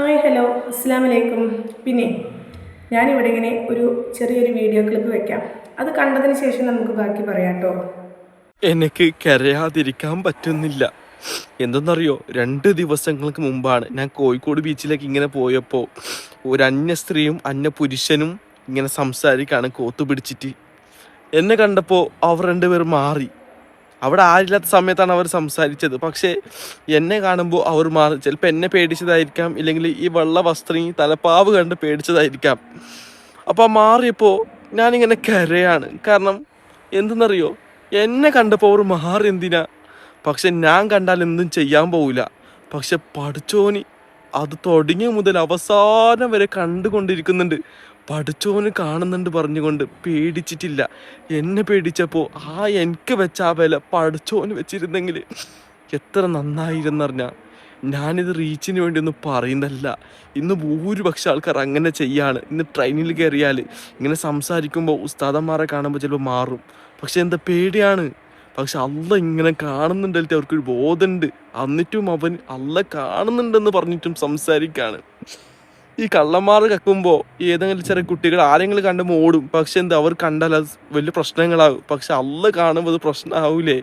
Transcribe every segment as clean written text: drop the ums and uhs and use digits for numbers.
Hi hello അസ്സാം വലൈക്കും. പിന്നെ ഞാനിവിടെ ഇങ്ങനെ ഒരു ചെറിയൊരു വീഡിയോ ക്ലിപ്പ് വെക്കാം. അത് കണ്ടതിന് ശേഷം നമുക്ക് ബാക്കി പറയാം കേട്ടോ. എനിക്ക് കരയാതിരിക്കാൻ പറ്റുന്നില്ല. എന്തെന്നറിയോ, 2 ദിവസങ്ങൾക്ക് മുമ്പാണ് ഞാൻ കോഴിക്കോട് ബീച്ചിലേക്ക് ഇങ്ങനെ പോയപ്പോൾ ഒരു അന്യ സ്ത്രീയും അന്യ പുരുഷനും ഇങ്ങനെ സംസാരിക്കാണ് കോത്തുപിടിച്ചിട്ട്. എന്നെ കണ്ടപ്പോൾ അവർ രണ്ടുപേരും മാറി. അവിടെ ആരില്ലാത്ത സമയത്താണ് അവർ സംസാരിച്ചത്. പക്ഷേ എന്നെ കാണുമ്പോൾ അവർ മാറി. ചിലപ്പോൾ എന്നെ പേടിച്ചതായിരിക്കാം, ഇല്ലെങ്കിൽ ഈ വെള്ള വസ്ത്രം ഈ തലപ്പാവ് കണ്ട് പേടിച്ചതായിരിക്കാം. അപ്പോൾ മാറിയപ്പോൾ ഞാനിങ്ങനെ കരയാണ്. കാരണം എന്തെന്നറിയോ, എന്നെ കണ്ടപ്പോൾ അവർ മാറി. എന്തിനാ? പക്ഷെ ഞാൻ കണ്ടാൽ എന്തും ചെയ്യാൻ പോവില്ല. പക്ഷെ പഠിച്ചോന് അത് തുടങ്ങിയ മുതൽ അവസാനം വരെ കണ്ടുകൊണ്ടിരിക്കുന്നുണ്ട്. പഠിച്ചോന് കാണുന്നുണ്ട് പറഞ്ഞുകൊണ്ട് പേടിച്ചിട്ടില്ല. എന്നെ പേടിച്ചപ്പോൾ എനിക്ക് വെച്ച ആ വില പഠിച്ചോന് വെച്ചിരുന്നെങ്കിൽ എത്ര നന്നായിരുന്നറിഞ്ഞാൽ. ഞാനിത് റീച്ചിന് വേണ്ടി ഒന്നും പറയുന്നതല്ല. ഇന്ന് ഭൂരിപക്ഷം ആൾക്കാർ അങ്ങനെ ചെയ്യാണ്. ഇന്ന് ട്രെയിനിൽ കയറിയാൽ ഇങ്ങനെ സംസാരിക്കുമ്പോൾ ഉസ്താദന്മാരെ കാണുമ്പോൾ ചിലപ്പോൾ മാറും. പക്ഷെ എന്താ പേടിയാണ്. പക്ഷെ അള്ള ഇങ്ങനെ കാണുന്നുണ്ടല്ലേ, അവർക്കൊരു ബോധമുണ്ട്. എന്നിട്ടും അവൻ അള്ള കാണുന്നുണ്ടെന്ന് പറഞ്ഞിട്ടും സംസാരിക്കാണ്. ഈ കള്ളന്മാർ കക്കുമ്പോൾ ഏതെങ്കിലും ചെറിയ കുട്ടികൾ ആരെങ്കിലും കണ്ടുമ്പോൾ ഓടും. പക്ഷെ എന്താ, അവർ കണ്ടാൽ അത് വലിയ പ്രശ്നങ്ങളാകും. പക്ഷെ അള്ള കാണുമ്പോൾ അത് പ്രശ്നമാവൂലേ?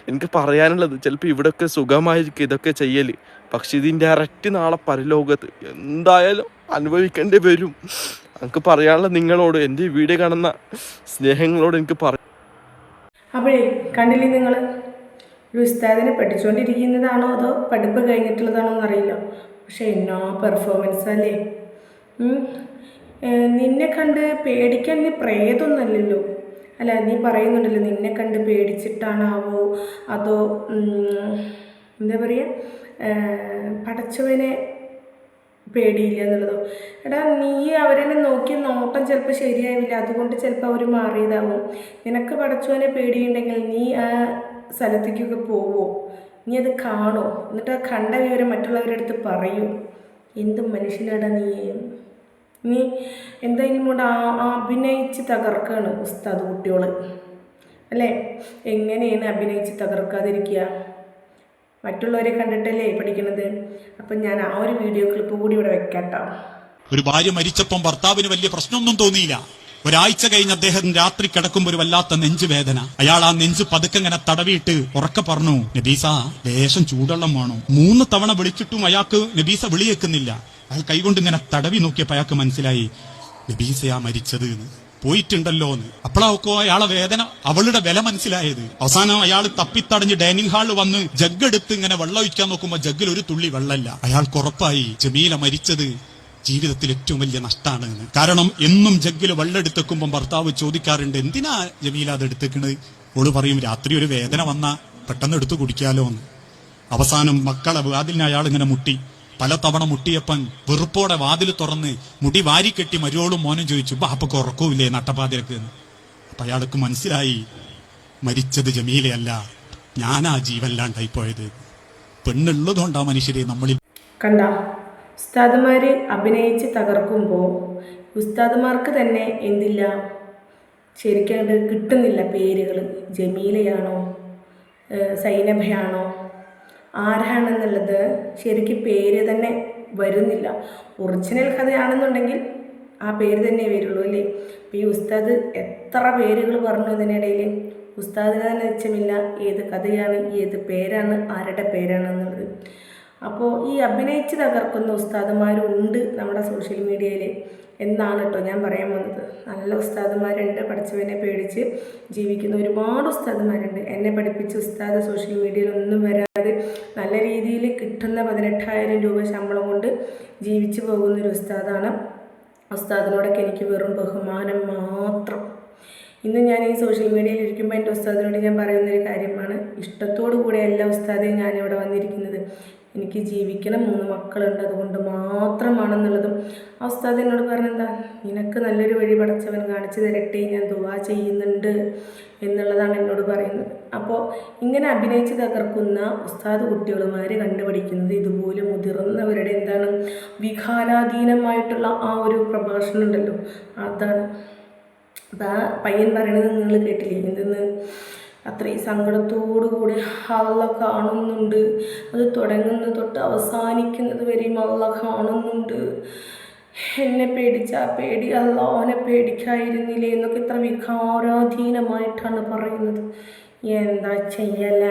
എനിക്ക് പറയാനുള്ളത്, ചിലപ്പോൾ ഇവിടെയൊക്കെ സുഖമായിരിക്കും ഇതൊക്കെ ചെയ്യല്. പക്ഷെ ഇതിൻ്റെ ഡയറക്റ്റ് നാളെ പരലോകത്ത് എന്തായാലും അനുഭവിക്കേണ്ടി വരും. എനിക്ക് പറയാനുള്ളത് നിങ്ങളോട്, എൻ്റെ ഈ വീഡിയോ കാണുന്ന സ്നേഹങ്ങളോട് എനിക്ക് പറയാം. അപ്പോഴേ കണ്ടില്ലേ നിങ്ങൾ, ഒരു ഉസ്താദിനെ പഠിച്ചുകൊണ്ടിരിക്കുന്നതാണോ അതോ പഠിപ്പ് കഴിഞ്ഞിട്ടുള്ളതാണോ എന്നറിയില്ല. പക്ഷെ എന്നോ പെർഫോമൻസ് അല്ലേ. നിന്നെ കണ്ട് പേടിക്കാൻ നീ പ്രേതൊന്നല്ലല്ലോ. അല്ല, നീ പറയുന്നുണ്ടല്ലോ നിന്നെ കണ്ട് പേടിച്ചിട്ടാണാവോ അതോ എന്താ പറയുക, പടച്ചവനെ പേടിയില്ല എന്നുള്ളതോ. എടാ, നീ അവരെന്നെ നോക്കി നോട്ടം ചിലപ്പോൾ ശരിയാവില്ല, അതുകൊണ്ട് ചിലപ്പോൾ അവർ മാറിയതാവും. നിനക്ക് പടച്ചവനെ പേടിയുണ്ടെങ്കിൽ നീ ആ സ്ഥലത്തേക്കൊക്കെ പോവോ? നീ അത് കാണോ? എന്നിട്ട് ആ കണ്ട വിവരം മറ്റുള്ളവരുടെ അടുത്ത് പറയൂ. എന്ത് മനുഷ്യനാടാ നീ. നീ എന്തായാലും കൊണ്ട് അഭിനയിച്ച് തകർക്കാണ് ഉസ്താദ് കുട്ടികൾ അല്ലേ. എങ്ങനെയാണ് അഭിനയിച്ച് തകർക്കാതിരിക്കുക? മറ്റുള്ളവരെ കണ്ടിട്ടല്ലേ പഠിക്കുന്നത്. അപ്പം ഞാൻ ആ ഒരു വീഡിയോ ക്ലിപ്പ് കൂടി ഇവിടെ വെക്കാട്ടോ. ഒരു ഭാര്യ മരിച്ചപ്പം ഭർത്താവിന് വലിയ പ്രശ്നമൊന്നും തോന്നിയില്ല. ഒരാഴ്ച കഴിഞ്ഞ് അദ്ദേഹം രാത്രി കിടക്കുമ്പോൾ ഒരു വല്ലാത്ത നെഞ്ചുവേദന. അയാൾ ആ നെഞ്ച് പതുക്കെ ഇങ്ങനെ തടവിയിട്ട് ഉറക്കെ പറഞ്ഞു, നബീസ ലേശം ചൂടുവെള്ളം വേണം. 3 തവണ വിളിച്ചിട്ടും അയാൾക്ക് നബീസ വിളിയേക്കുന്നില്ല. അയാൾ കൈകൊണ്ട് ഇങ്ങനെ തടവി നോക്കിയപ്പോൾ അയാൾക്ക് മനസ്സിലായി നബീസയാ മരിച്ചത് എന്ന്, പോയിട്ടുണ്ടല്ലോ എന്ന്. അപ്പോഴൊക്കെ അയാളെ വേദന, അവളുടെ വില മനസ്സിലായത്. അവസാനം അയാൾ തപ്പിത്തടഞ്ഞ് ഡൈനിങ് ഹാളിൽ വന്ന് ജഗ് എടുത്ത് ഇങ്ങനെ വെള്ളം ഒഴിക്കാൻ നോക്കുമ്പോൾ ജഗ്ഗിൽ ഒരു തുള്ളി വെള്ളമില്ല. അയാൾക്ക് ഉറപ്പായി ജമീല മരിച്ചത് ജീവിതത്തിൽ ഏറ്റവും വലിയ നഷ്ടമാണ് എന്ന്. കാരണം എന്നും ജഗ്ഗിൽ വെള്ളം എടുത്തേക്കുമ്പോൾ ഭർത്താവ് ചോദിക്കാറുണ്ട്, എന്തിനാ ജമീല അത് എടുത്തേക്കണത്? ഓള് പറയും, രാത്രി ഒരു വേദന വന്നാ പെട്ടെന്ന് എടുത്തു കുടിക്കാലോ എന്ന്. അവസാനം മക്കളെ വാതിലിന് അയാൾ ഇങ്ങനെ മുട്ടി. പലതവണ മുട്ടിയപ്പൻ വെറുപ്പോടെ വാതിൽ തുറന്ന് മുടി വാരിക്കെട്ടി മരുവോളും മോനും ചോദിച്ചു, ബാപ്പക്ക് ഉറക്കമില്ലേ നട്ടപ്പാതിരക്ക് എന്ന്. അപ്പൊ അയാൾക്ക് മനസ്സിലായി മരിച്ചത് ജമീലയല്ല, ഞാനാ ജീവനില്ലാണ്ടായിപ്പോയത്. പെണ്ണുള്ളതുകൊണ്ടാ മനുഷ്യരെ നമ്മളിൽ. കണ്ട, ഉസ്താദുമാർ അഭിനയിച്ച് തകർക്കുമ്പോൾ ഉസ്താദുമാർക്ക് തന്നെ എന്തില്ല, ശരിക്കും കിട്ടുന്നില്ല പേരുകൾ. ജമീലയാണോ സൈനഭയാണോ ആരാണെന്നുള്ളത് ശരിക്കും പേര് തന്നെ വരുന്നില്ല. ഒറിജിനൽ കഥയാണെന്നുണ്ടെങ്കിൽ ആ പേര് തന്നെ വരുള്ളൂ അല്ലേ. അപ്പോൾ ഈ ഉസ്താദ് എത്ര പേരുകൾ പറഞ്ഞു ഇതിനിടയിൽ. ഉസ്താദിന് തന്നെ നിശ്ചയമില്ല ഏത് കഥയാണ്, ഏത് പേരാണ്, ആരുടെ പേരാണെന്നുള്ളത്. അപ്പോൾ ഈ അഭിനയിച്ച് തകർക്കുന്ന ഉസ്താദുമാരുണ്ട് നമ്മുടെ സോഷ്യൽ മീഡിയയിൽ എന്നാണ് കേട്ടോ ഞാൻ പറയാൻ വന്നത്. നല്ല ഉസ്താദുമാരുണ്ട്, പഠിച്ചവനെ പേടിച്ച് ജീവിക്കുന്ന ഒരുപാട് ഉസ്താദുമാരുണ്ട്. എന്നെ പഠിപ്പിച്ച ഉസ്താദ് സോഷ്യൽ മീഡിയയിൽ ഒന്നും വരാതെ നല്ല രീതിയിൽ കിട്ടുന്ന 18,000 രൂപ ശമ്പളം കൊണ്ട് ജീവിച്ചു പോകുന്നൊരു ഉസ്താദാണ്. ഉസ്താദിനോടൊക്കെ എനിക്ക് വെറും ബഹുമാനം മാത്രം. ഇന്ന് ഞാൻ ഈ സോഷ്യൽ മീഡിയയിൽ ഇരിക്കുമ്പോൾ എൻ്റെ ഉസ്താദിനോട് ഞാൻ പറയുന്നൊരു കാര്യമാണ്, ഇഷ്ടത്തോടു കൂടെ എല്ലാ ഉസ്താദെയും ഞാനിവിടെ വന്നിരിക്കുന്നത്. എനിക്ക് ജീവിക്കണം, 3 മക്കളുണ്ട്, അതുകൊണ്ട് മാത്രമാണെന്നുള്ളതും ആ ഉസ്താദ് എന്നോട് പറഞ്ഞെന്താ, നിനക്ക് നല്ലൊരു വഴി പടച്ചവൻ കാണിച്ചു തരട്ടെ, ഞാൻ ദുആ ചെയ്യുന്നുണ്ട് എന്നുള്ളതാണ് എന്നോട് പറയുന്നത്. അപ്പോൾ ഇങ്ങനെ അഭിനയിച്ച് തകർക്കുന്ന ഉസ്താദ് കുട്ടികളുമാർ കണ്ടുപിടിക്കുന്നത് ഇതുപോലെ മുതിർന്നവരുടെ എന്താണ് വികാരാധീനമായിട്ടുള്ള ആ ഒരു പ്രഭാഷണം ഉണ്ടല്ലോ, അതാണ്. അപ്പം ആ പയ്യൻ പറയണത് നിങ്ങൾ കേട്ടില്ലേ, എന്തെന്ന് അത്രയും സങ്കടത്തോടു കൂടി അള്ള കാണുന്നുണ്ട്. അത് തുടങ്ങുന്നത് തൊട്ട് അവസാനിക്കുന്നത് വരെയും അള്ള കാണുന്നുണ്ട്. എന്നെ പേടിച്ച പേടി അള്ളാഹുവിനെ പേടിക്കായിരുന്നില്ലേ എന്നൊക്കെ ഇത്ര വികാരാധീനമായിട്ടാണ് പറയുന്നത്. എന്താ ചെയ്യല.